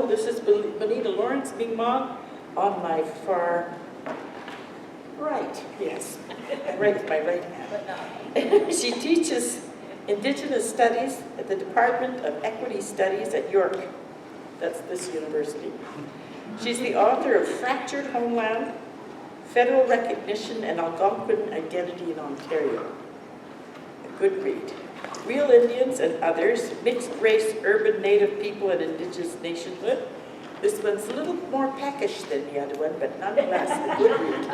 this is Bonita Lawrence, Mi'kmaq, on my far right, yes, right with my right hand. She teaches Indigenous Studies at the Department of Equity Studies at York. That's this university. She's the author of Fractured Homeland, Federal Recognition and Algonquin Identity in Ontario. A good read. Real Indians and Others, Mixed Race, Urban Native People and Indigenous Nationhood. This one's a little more peckish than the other one, but nonetheless a good read.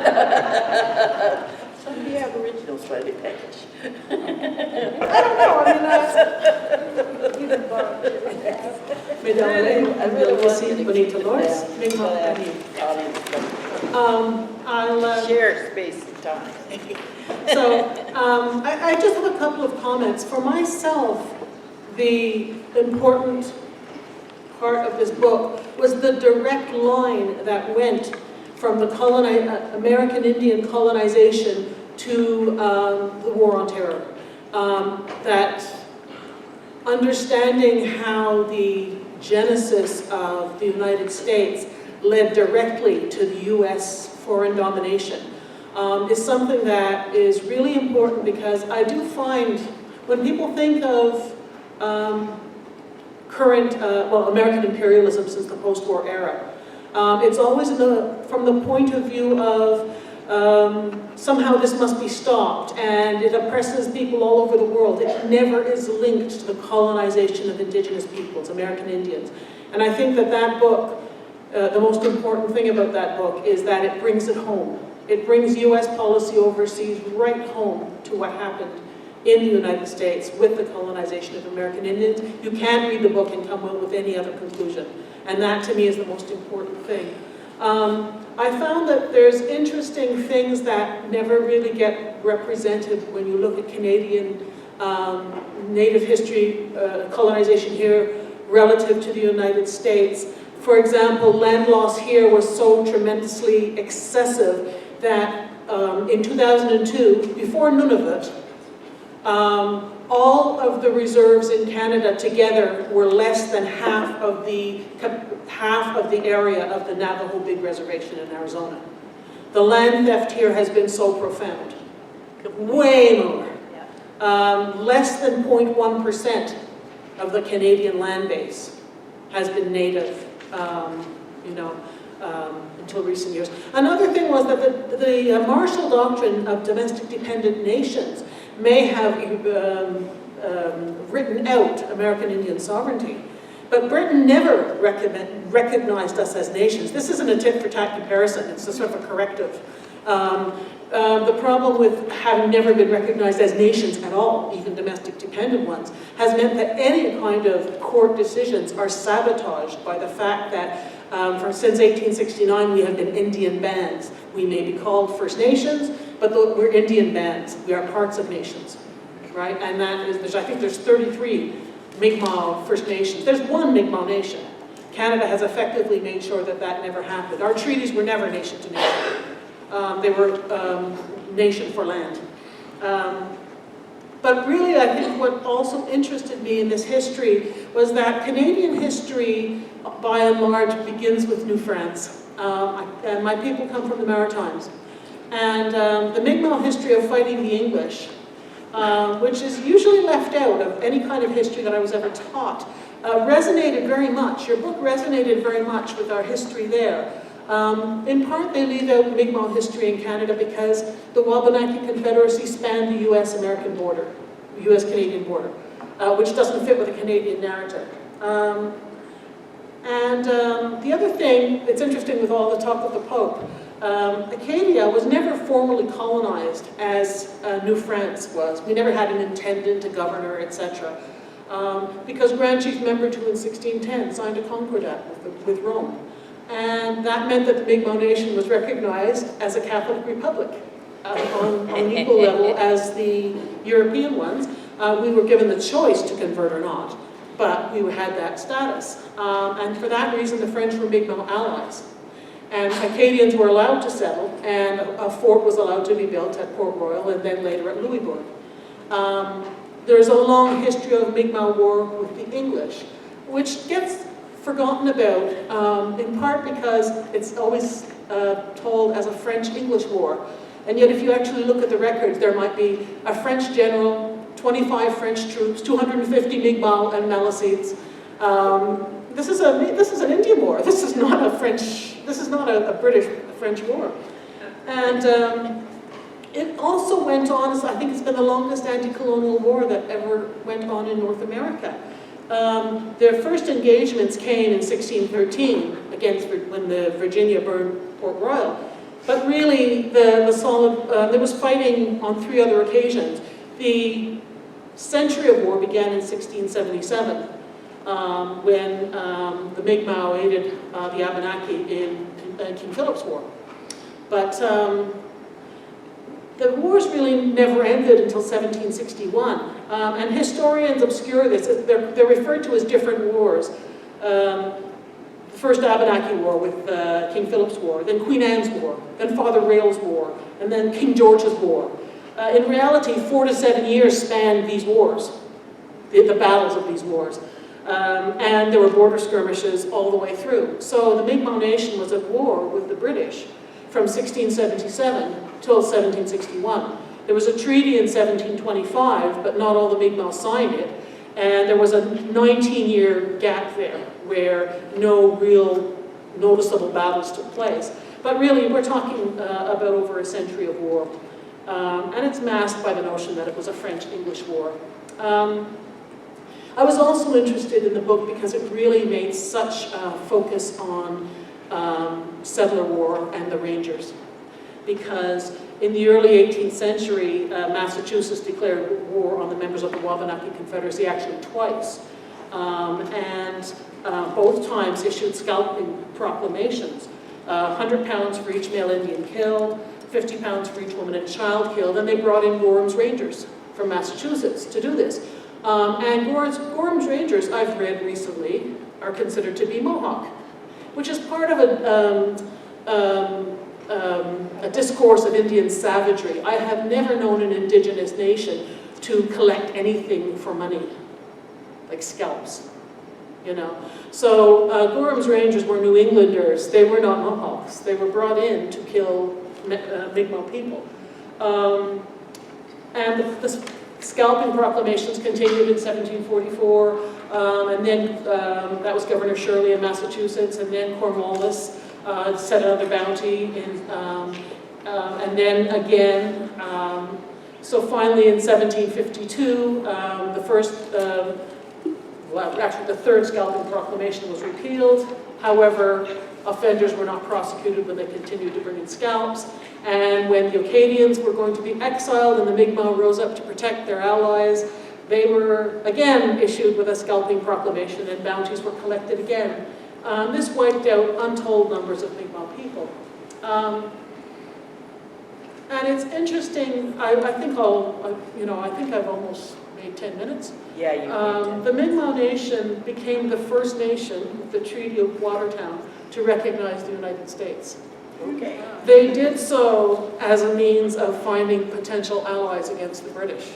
Some of the Aboriginals find it peckish. I don't know, I mean, I really want you to Bonita keep Lawrence. it down. I'll Share space and time. So I just have a couple of comments. For myself, the important part of this book was the direct line that went from the American Indian colonization to the War on Terror. That understanding how the genesis of the United States led directly to the US foreign domination is something that is really important, because I do find when people think of current, American imperialism since the post-war era, it's always from the point of view of somehow this must be stopped and it oppresses people all over the world. It never is linked to the colonization of Indigenous peoples, American Indians. And I think that that book, the most important thing about that book is that it brings it home. It brings US policy overseas right home to what happened in the United States with the colonization of American Indians. You can't read the book and come up with any other conclusion. And that to me is the most important thing. I found that there's interesting things that never really get represented when you look at Canadian Native history, colonization here relative to the United States. For example, land loss here was so tremendously excessive that in 2002, before Nunavut, all of the reserves in Canada together were less than half of the area of the Navajo Big Reservation in Arizona. The land theft here has been so profound. Way more. Less than 0.1% of the Canadian land base has been native, until recent years. Another thing was that the Marshall Doctrine of domestic dependent nations may have written out American Indian sovereignty, but Britain never recognized us as nations. This isn't a tit-for-tat comparison, it's a sort of a corrective. The problem with having never been recognized as nations at all, even domestic dependent ones, has meant that any kind of court decisions are sabotaged by the fact that since 1869 we have been Indian bands. We may be called First Nations, but we're Indian bands. We are parts of nations, right? And that is, I think there's 33 Mi'kmaq First Nations. There's one Mi'kmaq nation. Canada has effectively made sure that that never happened. Our treaties were never nation to nation. They were nation for land. But really, I think what also interested me in this history was that Canadian history, by and large, begins with New France. And my people come from the Maritimes. And the Mi'kmaq history of fighting the English, which is usually left out of any kind of history that I was ever taught, resonated very much. Your book resonated very much with our history there. In part, they leave out Mi'kmaq history in Canada because the Wabanaki Confederacy spanned the US-American border, US-Canadian border, which doesn't fit with the Canadian narrative. The other thing, it's interesting with all the talk of the Pope, Acadia was never formally colonized as New France was. We never had an intendant, a governor, etc. Because Grand Chief Member II in 1610 signed a concordat with Rome. And that meant that the Mi'kmaq Nation was recognized as a Catholic republic on an equal level as the European ones. We were given the choice to convert or not, but we had that status. And for that reason, the French were Mi'kmaq allies. And Acadians were allowed to settle, and a fort was allowed to be built at Port Royal and then later at Louisbourg. There's a long history of Mi'kmaq war with the English, which gets forgotten about, in part because it's always told as a French-English war. And yet if you actually look at the records, there might be a French general, 25 French troops, 250 Mi'kmaq and Maliseets. This is an Indian war. This is not a British-French war. And it also went on, I think it's been the longest anti-colonial war that ever went on in North America. Their first engagements came in 1613, when the Virginia burned Port Royal. But really, there was fighting on 3 other occasions. The century of war began in 1677, when the Mi'kmaq aided the Abenaki in King Philip's War. But the wars really never ended until 1761, and historians obscure this. They're referred to as different wars. The first Abenaki War with King Philip's War, then Queen Anne's War, then Father Rail's War, and then King George's War. In reality, 4 to 7 years spanned these wars, the battles of these wars. And there were border skirmishes all the way through. So the Mi'kmaq Nation was at war with the British from 1677 till 1761. There was a treaty in 1725, but not all the Mi'kmaq signed it. And there was a 19-year gap there where no real noticeable battles took place. But really, we're talking about over a century of war. And it's masked by the notion that it was a French-English war. I was also interested in the book because it really made such a focus on settler war and the Rangers. Because in the early 18th century, Massachusetts declared war on the members of the Wabanaki Confederacy actually twice. And both times issued scalping proclamations. 100 pounds for each male Indian killed, 50 pounds for each woman and child killed, and they brought in Gorham's Rangers from Massachusetts to do this. And Gorham's Rangers, I've read recently, are considered to be Mohawk, which is part of a discourse of Indian savagery. I have never known an indigenous nation to collect anything for money, like scalps, you know. So Gorham's Rangers were New Englanders. They were not Mohawks. They were brought in to kill Mi'kmaq people. And the scalping proclamations continued in 1744, and then that was Governor Shirley in Massachusetts, and then Cornwallis set another bounty, and then again, so finally in 1752, the third scalping proclamation was repealed. However, offenders were not prosecuted when they continued to bring in scalps. And when the Acadians were going to be exiled and the Mi'kmaq rose up to protect their allies, they were again issued with a scalping proclamation and bounties were collected again. This wiped out untold numbers of Mi'kmaq people. And it's interesting, I think I've almost made 10 minutes. Yeah, you The Mi'kmaq Nation became the first nation with the Treaty of Watertown to recognize the United States. Okay. They did so as a means of finding potential allies against the British.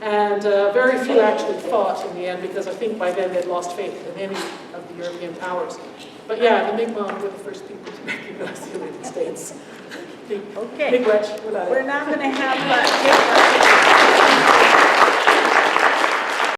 And very few actually fought in the end because I think by then they'd lost faith in any of the European powers. But yeah, the Mi'kmaq were the first people to recognize the United States. Okay. Big wretch, We're now going to have